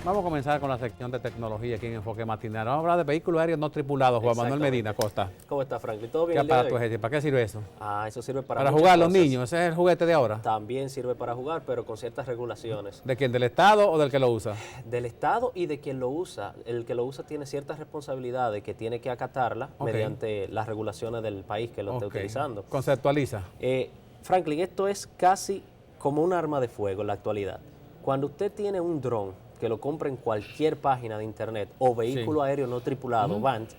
Vamos a comenzar con la sección de tecnología aquí en Enfoque Matinal. Vamos a hablar de vehículos aéreos no tripulados. Juan Manuel Medina Costa. ¿Cómo está, Franklin? ¿Todo bien? ¿Qué el día de aparato hoy? es ese? ¿Para qué sirve eso? Eso sirve para Para muchas jugar los cosas. niños. Ese es el juguete de ahora. También sirve para jugar, pero con ciertas regulaciones. ¿De quién? ¿Del Estado o del que lo usa? Del Estado y de quien lo usa. El que lo usa tiene ciertas responsabilidades que tiene que acatarla mediante las regulaciones del país que lo esté utilizando. Conceptualiza. Franklin, esto es casi como un arma de fuego en la actualidad. Cuando usted tiene un dron que lo compra en cualquier página de internet o vehículo aéreo no tripulado, VANT,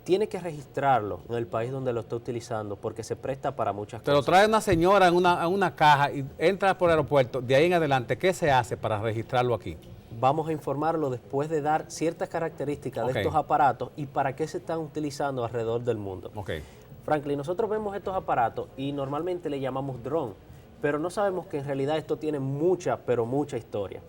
tiene que registrarlo en el país donde lo está utilizando porque se presta para muchas Te lo cosas. trae una señora en una caja y entra por el aeropuerto. De ahí en adelante, ¿qué se hace para registrarlo aquí? Vamos a informarlo después de dar ciertas características de estos aparatos y para qué se están utilizando alrededor del mundo. Franklin, nosotros vemos estos aparatos y normalmente le llamamos dron, pero no sabemos que en realidad esto tiene mucha, pero mucha historia.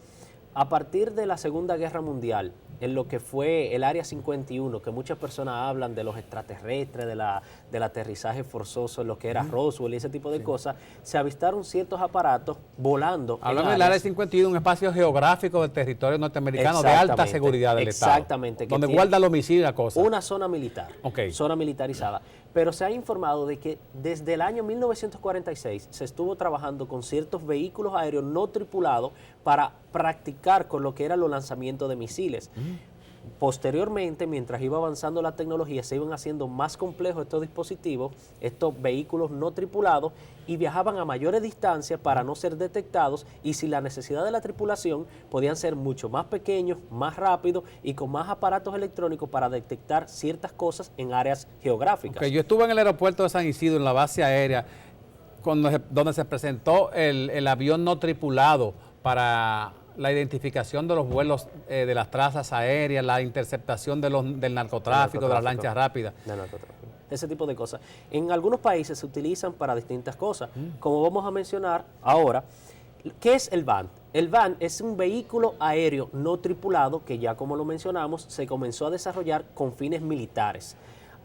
A partir de la Segunda Guerra Mundial, en lo que fue el Área 51, que muchas personas hablan de los extraterrestres, del aterrizaje forzoso, en lo que era Roswell y ese tipo de cosas, se avistaron ciertos aparatos volando. Hablamos del Área 51, un espacio geográfico del territorio norteamericano de alta seguridad del Estado. Exactamente. Donde guarda los misiles y la cosa. Una zona militar, zona militarizada. Pero se ha informado de que desde el año 1946 se estuvo trabajando con ciertos vehículos aéreos no tripulados para practicar con lo que eran los lanzamientos de misiles. Posteriormente, mientras iba avanzando la tecnología, se iban haciendo más complejos estos dispositivos, estos vehículos no tripulados, y viajaban a mayores distancias para no ser detectados, y sin la necesidad de la tripulación, podían ser mucho más pequeños, más rápidos y con más aparatos electrónicos para detectar ciertas cosas en áreas geográficas. Yo estuve en el aeropuerto de San Isidro, en la base aérea, donde se presentó el avión no tripulado para la identificación de los vuelos de las trazas aéreas, la interceptación del narcotráfico, de las lanchas rápidas. Ese tipo de cosas. En algunos países se utilizan para distintas cosas. Como vamos a mencionar ahora, ¿qué es el VAN? El VAN es un vehículo aéreo no tripulado que ya como lo mencionamos, se comenzó a desarrollar con fines militares.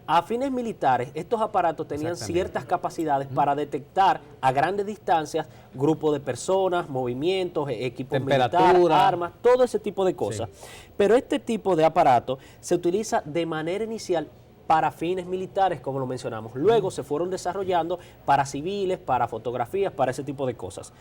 A fines militares, estos aparatos tenían ciertas capacidades para detectar a grandes distancias grupos de personas, movimientos, equipos militares, armas, todo ese tipo de cosas. Pero este tipo de aparato se utiliza de manera inicial para fines militares, como lo mencionamos. Luego se fueron desarrollando para civiles, para fotografías, para ese tipo de cosas.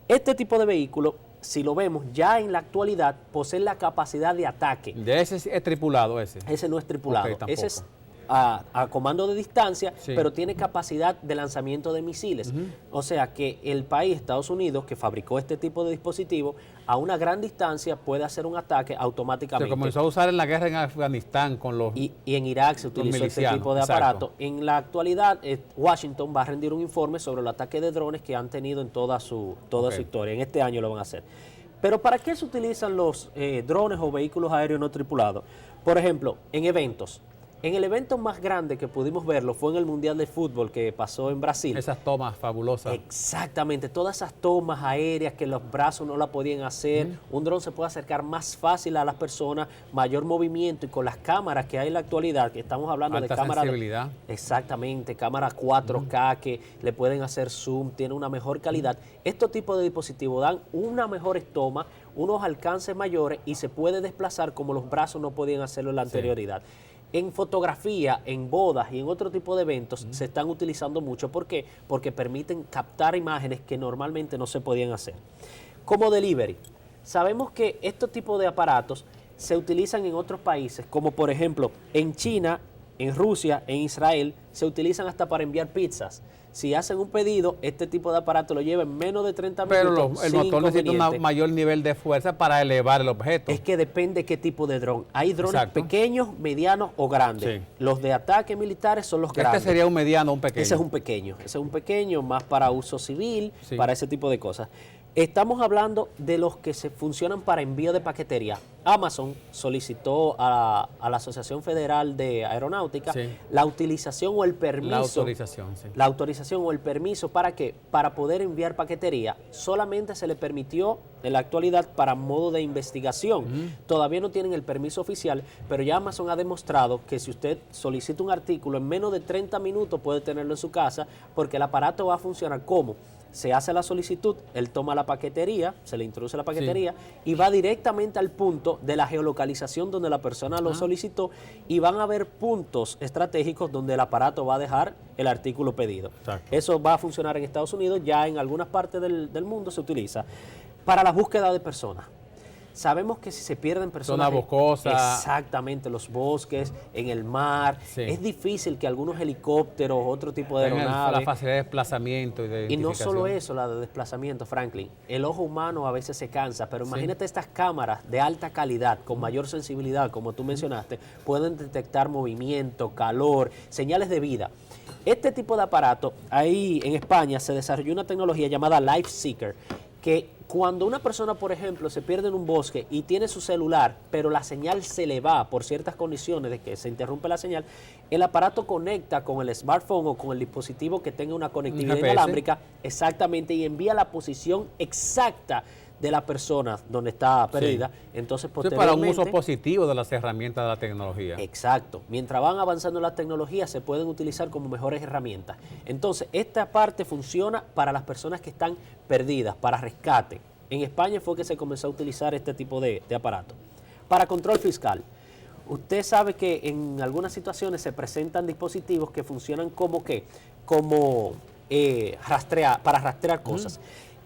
Este tipo de vehículo, si lo vemos ya en la actualidad, posee la capacidad de ataque. ¿De ese es tripulado ese? Ese no es tripulado. Ese es a comando de distancia, pero tiene capacidad de lanzamiento de misiles. O sea que el país, Estados Unidos, que fabricó este tipo de dispositivo, a una gran distancia puede hacer un ataque automáticamente. Se comenzó a usar en la guerra en Afganistán con los y en Irak se utilizó este tipo de aparato. En la actualidad, Washington va a rendir un informe sobre el ataque de drones que han tenido en toda su historia. En este año lo van a hacer. Pero ¿para qué se utilizan los drones o vehículos aéreos no tripulados? Por ejemplo, en eventos. En el evento más grande que pudimos verlo fue en el Mundial de Fútbol que pasó en Brasil. Esas tomas fabulosas. Exactamente, todas esas tomas aéreas que los brazos no la podían hacer. Un dron se puede acercar más fácil a las personas, mayor movimiento, y con las cámaras que hay en la actualidad, que estamos hablando de cámaras... sensibilidad. Exactamente, cámaras 4K que le pueden hacer zoom, tiene una mejor calidad. Estos tipos de dispositivos dan una mejor toma, unos alcances mayores y se puede desplazar como los brazos no podían hacerlo en la anterioridad. En fotografía, en bodas y en otro tipo de eventos se están utilizando mucho. ¿Por qué? Porque permiten captar imágenes que normalmente no se podían hacer. Como delivery, sabemos que estos tipos de aparatos se utilizan en otros países, como por ejemplo en China, en Rusia, en Israel, se utilizan hasta para enviar pizzas. Si hacen un pedido, este tipo de aparato lo lleva en menos de 30 minutos. Pero el motor necesita un mayor nivel de fuerza para elevar el objeto. Es que depende qué tipo de dron. Hay drones pequeños, medianos o grandes. Los de ataque militares son los grandes. Este sería un mediano o un pequeño. Ese es un pequeño. Ese es un pequeño, más para uso civil, para ese tipo de cosas. Estamos hablando de los que se funcionan para envío de paquetería. Amazon solicitó a la Asociación Federal de Aeronáutica la utilización o el permiso. La autorización o el permiso, ¿para qué? Para poder enviar paquetería. Solamente se le permitió en la actualidad para modo de investigación. Todavía no tienen el permiso oficial, pero ya Amazon ha demostrado que si usted solicita un artículo en menos de 30 minutos puede tenerlo en su casa, porque el aparato va a funcionar como se hace la solicitud, él toma la paquetería, se le introduce la paquetería y va directamente al punto de la geolocalización donde la persona lo solicitó, y van a haber puntos estratégicos donde el aparato va a dejar el artículo pedido. Exacto. Eso va a funcionar en Estados Unidos, ya en algunas partes del mundo se utiliza para la búsqueda de personas. Sabemos que si se pierden personas... Zona boscosa. Exactamente, los bosques, en el mar. Sí. Es difícil que algunos helicópteros, otro tipo de Tengan aeronaves... la facilidad de desplazamiento y de Y no identificación. solo eso, la de desplazamiento, Franklin. El ojo humano a veces se cansa, pero imagínate estas cámaras de alta calidad, con mayor sensibilidad, como tú mencionaste, pueden detectar movimiento, calor, señales de vida. Este tipo de aparato, ahí en España se desarrolló una tecnología llamada Life Seeker, que cuando una persona, por ejemplo, se pierde en un bosque y tiene su celular, pero la señal se le va por ciertas condiciones de que se interrumpe la señal, el aparato conecta con el smartphone o con el dispositivo que tenga una conectividad GPS. inalámbrica, exactamente, y envía la posición exacta de la persona donde está perdida. Entonces, Esto es para un posteriormente... uso positivo de las herramientas de la tecnología. Exacto. Mientras van avanzando las tecnologías, se pueden utilizar como mejores herramientas. Entonces, esta parte funciona para las personas que están perdidas, para rescate. En España fue que se comenzó a utilizar este tipo de aparato. Para control fiscal. Usted sabe que en algunas situaciones se presentan dispositivos que funcionan como para rastrear cosas.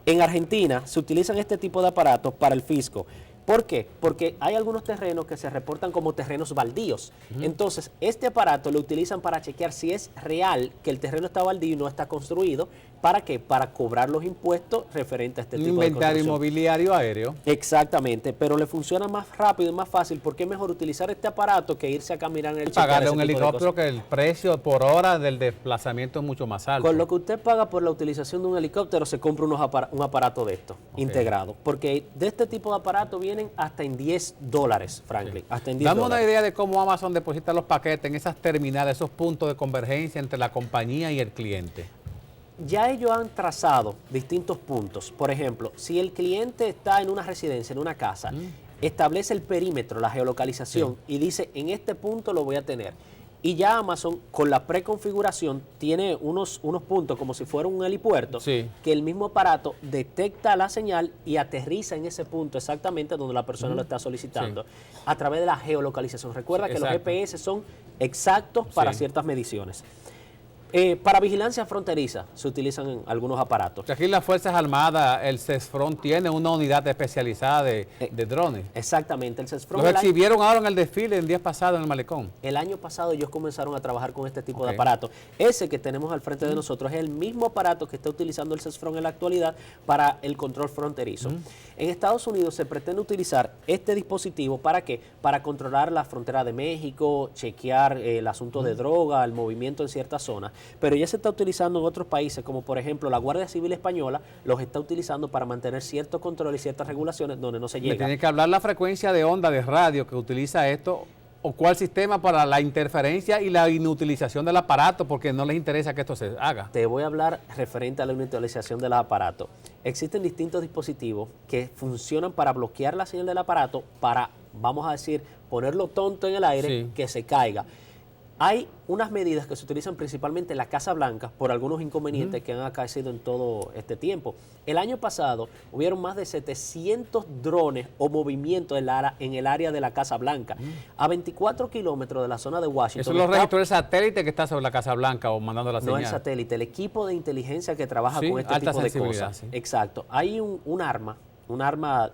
En Argentina se utilizan este tipo de aparatos para el fisco. ¿Por qué? Porque hay algunos terrenos que se reportan como terrenos baldíos. Entonces, este aparato lo utilizan para chequear si es real que el terreno está baldío y no está construido. ¿Para qué? Para cobrar los impuestos referentes a este Un tipo de inventario construcción. inmobiliario aéreo. Exactamente, pero le funciona más rápido y más fácil, porque es mejor utilizar este aparato que irse a caminar en el Pagarle a un ese tipo de helicóptero cosas. que el precio por hora del desplazamiento es mucho más alto. Con lo que usted paga por la utilización de un helicóptero, se compra un aparato de esto, integrado. Porque de este tipo de aparatos vienen hasta en $10, Franklin. Hasta en $10. Dame una idea de cómo Amazon deposita los paquetes en esas terminales, esos puntos de convergencia entre la compañía y el cliente. Ya ellos han trazado distintos puntos. Por ejemplo, si el cliente está en una residencia, en una casa, establece el perímetro, la geolocalización, y dice, en este punto lo voy a tener. Y ya Amazon, con la preconfiguración, tiene unos puntos como si fuera un helipuerto, que el mismo aparato detecta la señal y aterriza en ese punto exactamente donde la persona lo está solicitando, a través de la geolocalización. Recuerda que los GPS son exactos para ciertas mediciones. Para vigilancia fronteriza se utilizan algunos aparatos. Aquí las Fuerzas Armadas, el CESFRON tiene una unidad especializada de drones. Exactamente, el CESFRON. Los exhibieron ahora en el desfile el día pasado en el Malecón. El año pasado ellos comenzaron a trabajar con este tipo de aparatos. Ese que tenemos al frente de nosotros es el mismo aparato que está utilizando el CESFRON en la actualidad para el control fronterizo. En Estados Unidos se pretende utilizar este dispositivo, ¿para qué? Para controlar la frontera de México, chequear el asunto de droga, el movimiento en ciertas zonas. Pero ya se está utilizando en otros países, como por ejemplo la Guardia Civil Española los está utilizando para mantener cierto control y ciertas regulaciones donde no se llega. Tiene que hablar la frecuencia de onda de radio que utiliza esto, o cuál sistema para la interferencia y la inutilización del aparato, porque no les interesa que esto se haga. Te voy a hablar referente a la inutilización del aparato. Existen distintos dispositivos que funcionan para bloquear la señal del aparato, para, vamos a decir, ponerlo tonto en el aire, que se caiga. Hay unas medidas que se utilizan principalmente en la Casa Blanca por algunos inconvenientes que han acaecido en todo este tiempo. El año pasado hubieron más de 700 drones o movimientos en el área de la Casa Blanca, a 24 kilómetros de la zona de Washington. Eso lo registró el satélite que está sobre la Casa Blanca o mandando la señal. No el satélite, el equipo de inteligencia que trabaja con este tipo de cosas. Exacto. Hay un arma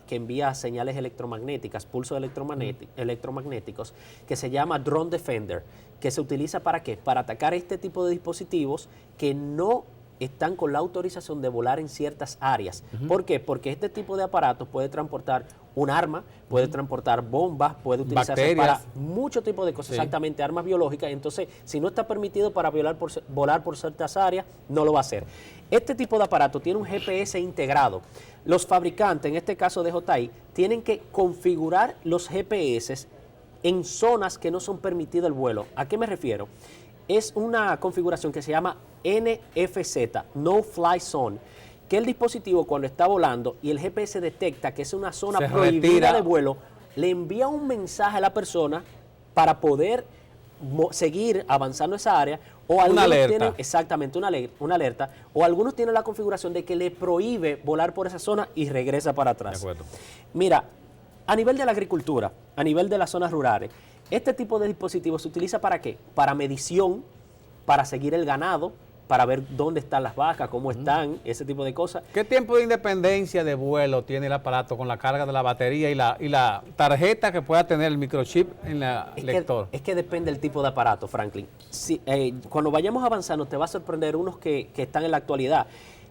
que envía señales electromagnéticas, pulsos electromagnéticos, que se llama Drone Defender, que se utiliza ¿para qué? Para atacar este tipo de dispositivos que no están con la autorización de volar en ciertas áreas. ¿Por qué? Porque este tipo de aparatos puede transportar un arma, puede transportar bombas, puede utilizarse para muchos tipos de cosas, exactamente, armas biológicas. Entonces, si no está permitido para volar por ciertas áreas, no lo va a hacer. Este tipo de aparato tiene un GPS integrado. Los fabricantes, en este caso de DJI, tienen que configurar los GPS en zonas que no son permitido el vuelo. ¿A qué me refiero? Es una configuración que se llama NFZ, No Fly Zone, que el dispositivo cuando está volando y el GPS detecta que es una zona prohibida de vuelo, le envía un mensaje a la persona para poder seguir avanzando esa área, O algunos alerta. tienen, exactamente, una alerta. O algunos tienen la configuración de que le prohíbe volar por esa zona y regresa para atrás. De acuerdo. Mira, a nivel de la agricultura, a nivel de las zonas rurales, este tipo de dispositivos se utiliza ¿para qué? Para medición, para seguir el ganado, para ver dónde están las vacas, cómo están, ese tipo de cosas. ¿Qué tiempo de independencia de vuelo tiene el aparato con la carga de la batería y la tarjeta que pueda tener el microchip en el lector? Es que depende del tipo de aparato, Franklin. Si, cuando vayamos avanzando te va a sorprender unos que están en la actualidad.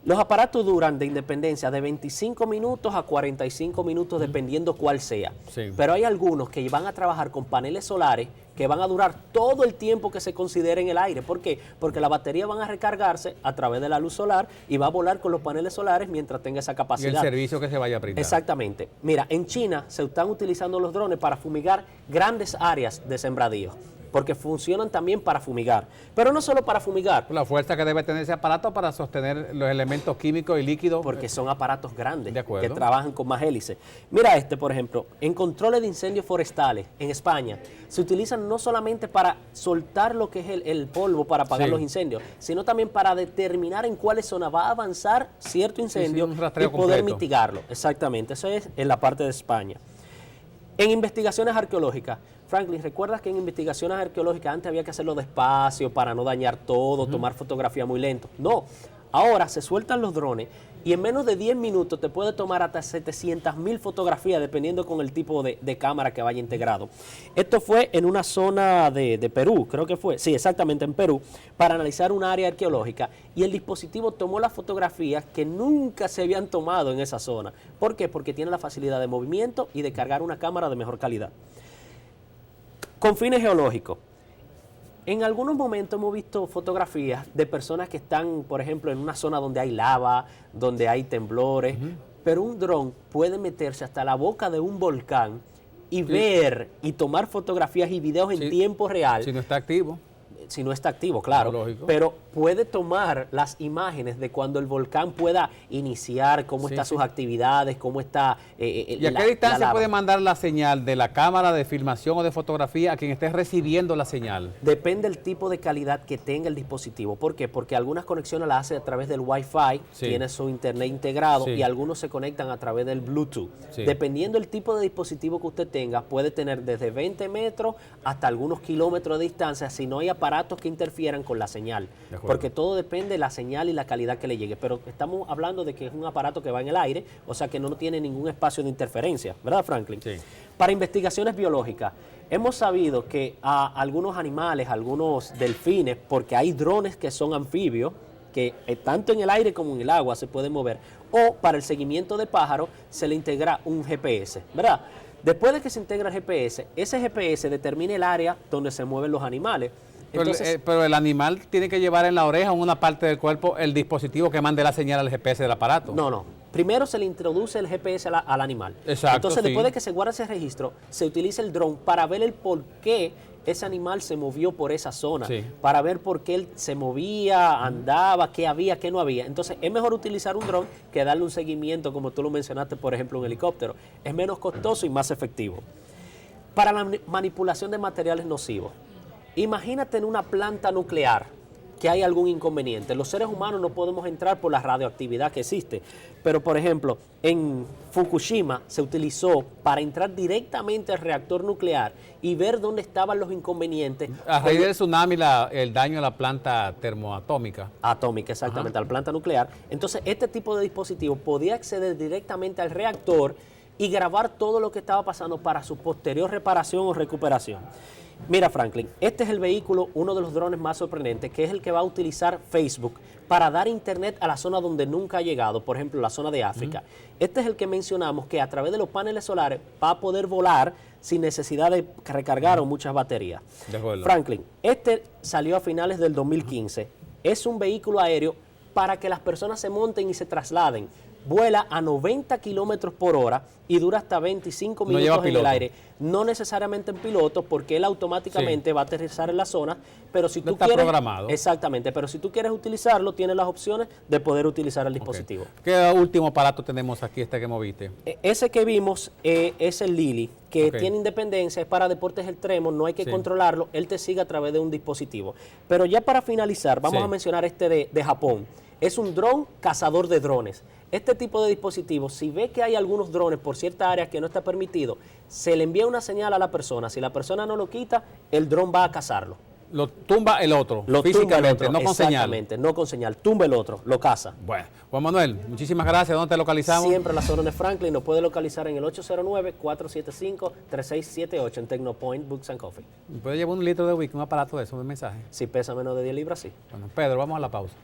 Los aparatos duran de independencia de 25 minutos a 45 minutos dependiendo cuál sea. Sí. Pero hay algunos que van a trabajar con paneles solares que van a durar todo el tiempo que se considere en el aire. ¿Por qué? Porque la batería van a recargarse a través de la luz solar y va a volar con los paneles solares mientras tenga esa Y capacidad. el servicio que se vaya a brindar. Exactamente. Mira, en China se están utilizando los drones para fumigar grandes áreas de sembradíos, porque funcionan también para fumigar. Pero no solo para fumigar, La fuerza que debe tener ese aparato para sostener los elementos químicos y líquidos. porque son aparatos grandes De acuerdo. que trabajan con más hélices. Mira este, por ejemplo, en controles de incendios forestales en España, se utilizan no solamente para soltar lo que es el polvo para apagar Sí. los incendios, sino también para determinar en cuáles zonas va a avanzar cierto incendio un y rastreo poder completo. mitigarlo. Exactamente, eso es en la parte de España. En investigaciones arqueológicas, Franklin, ¿recuerdas que en investigaciones arqueológicas antes había que hacerlo despacio para no dañar todo, tomar fotografía muy lento? No, ahora se sueltan los drones y en menos de 10 minutos te puede tomar hasta 700.000 fotografías dependiendo con el tipo de cámara que vaya integrado. Esto fue en una zona de Perú, creo que fue, sí, exactamente en Perú, para analizar un área arqueológica y el dispositivo tomó las fotografías que nunca se habían tomado en esa zona. ¿Por qué? Porque tiene la facilidad de movimiento y de cargar una cámara de mejor calidad. Con fines geológicos. En algunos momentos hemos visto fotografías de personas que están, por ejemplo, en una zona donde hay lava, donde hay temblores, pero un dron puede meterse hasta la boca de un volcán y ver y tomar fotografías y videos en Sí. tiempo real. Si no está activo. Si no está activo, claro, Lógico. pero puede tomar las imágenes de cuando el volcán pueda iniciar, cómo Sí, están sí. sus actividades, cómo está ¿Y a qué distancia lava. puede mandar la señal de la cámara de filmación o de fotografía a quien esté recibiendo la señal? Depende del tipo de calidad que tenga el dispositivo. ¿Por qué? Porque algunas conexiones las hace a través del Wi-Fi, Sí. tiene su internet integrado Sí. y algunos se conectan a través del Bluetooth. Sí. Dependiendo del tipo de dispositivo que usted tenga, puede tener desde 20 metros hasta algunos kilómetros de distancia si no hay aparatos que interfieran con la señal. De acuerdo. Porque todo depende de la señal y la calidad que le llegue. Pero estamos hablando de que es un aparato que va en el aire, o sea que no tiene ningún espacio de interferencia, ¿verdad, Franklin? Sí. Para investigaciones biológicas, hemos sabido que a algunos animales, algunos delfines, porque hay drones que son anfibios, que tanto en el aire como en el agua se pueden mover, o para el seguimiento de pájaros se le integra un GPS, ¿verdad? Después de que se integra el GPS, ese GPS determina el área donde se mueven los animales. Entonces, Pero el animal tiene que llevar en la oreja o en una parte del cuerpo el dispositivo que mande la señal al GPS del aparato. no. Primero se le introduce el GPS al animal. Exacto, Entonces, sí. después de que se guarda ese registro, se utiliza el dron para ver el por qué ese animal se movió por esa zona, Sí. para ver por qué él se movía, andaba, qué había, qué no había. Entonces, es mejor utilizar un dron que darle un seguimiento, como tú lo mencionaste, por ejemplo, un helicóptero. Es menos costoso y más efectivo. Para la manipulación de materiales nocivos. Imagínate en una planta nuclear que hay algún inconveniente. Los seres humanos no podemos entrar por la radioactividad que existe. Pero, por ejemplo, en Fukushima se utilizó para entrar directamente al reactor nuclear y ver dónde estaban los inconvenientes. A raíz del tsunami, el daño a la planta termoatómica. Atómica, exactamente, a la planta nuclear. Entonces, este tipo de dispositivo podía acceder directamente al reactor y grabar todo lo que estaba pasando para su posterior reparación o recuperación. Mira, Franklin, este es el vehículo, uno de los drones más sorprendentes, que es el que va a utilizar Facebook para dar internet a la zona donde nunca ha llegado, por ejemplo, la zona de África. Este es el que mencionamos que a través de los paneles solares va a poder volar sin necesidad de recargar o muchas baterías. De acuerdo. Franklin, este salió a finales del 2015. Es un vehículo aéreo para que las personas se monten y se trasladen. vuela a 90 kilómetros por hora y dura hasta 25 No lleva minutos en el piloto. aire. No necesariamente en piloto, porque él automáticamente va a aterrizar en la zona, pero si No tú está quieres... programado. Exactamente, pero si tú quieres utilizarlo, tienes las opciones de poder utilizar el Ok. dispositivo. ¿Qué último aparato tenemos aquí, este que moviste? Ese que vimos es el Lily, que Ok. tiene independencia, es para deportes extremos, no hay que Sí. controlarlo, él te sigue a través de un dispositivo. Pero ya para finalizar, vamos Sí. a mencionar este de Japón. Es un dron cazador de drones. Este tipo de dispositivo, si ve que hay algunos drones por ciertas áreas que no está permitido, se le envía una señal a la persona. Si la persona no lo quita, el dron va a cazarlo. Lo tumba el otro, Lo tumba el físicamente, otro, no con señal. exactamente, no con señal. Tumba el otro, lo caza. Bueno, Juan Manuel, muchísimas gracias. ¿Dónde te localizamos? Siempre en la zona de Franklin, nos puede localizar en el 809-475-3678 en Technopoint Books and Coffee. ¿Puede llevar un litro de whisky, un aparato de eso, un mensaje? Si pesa menos de 10 libras, sí. Bueno, Pedro, vamos a la pausa.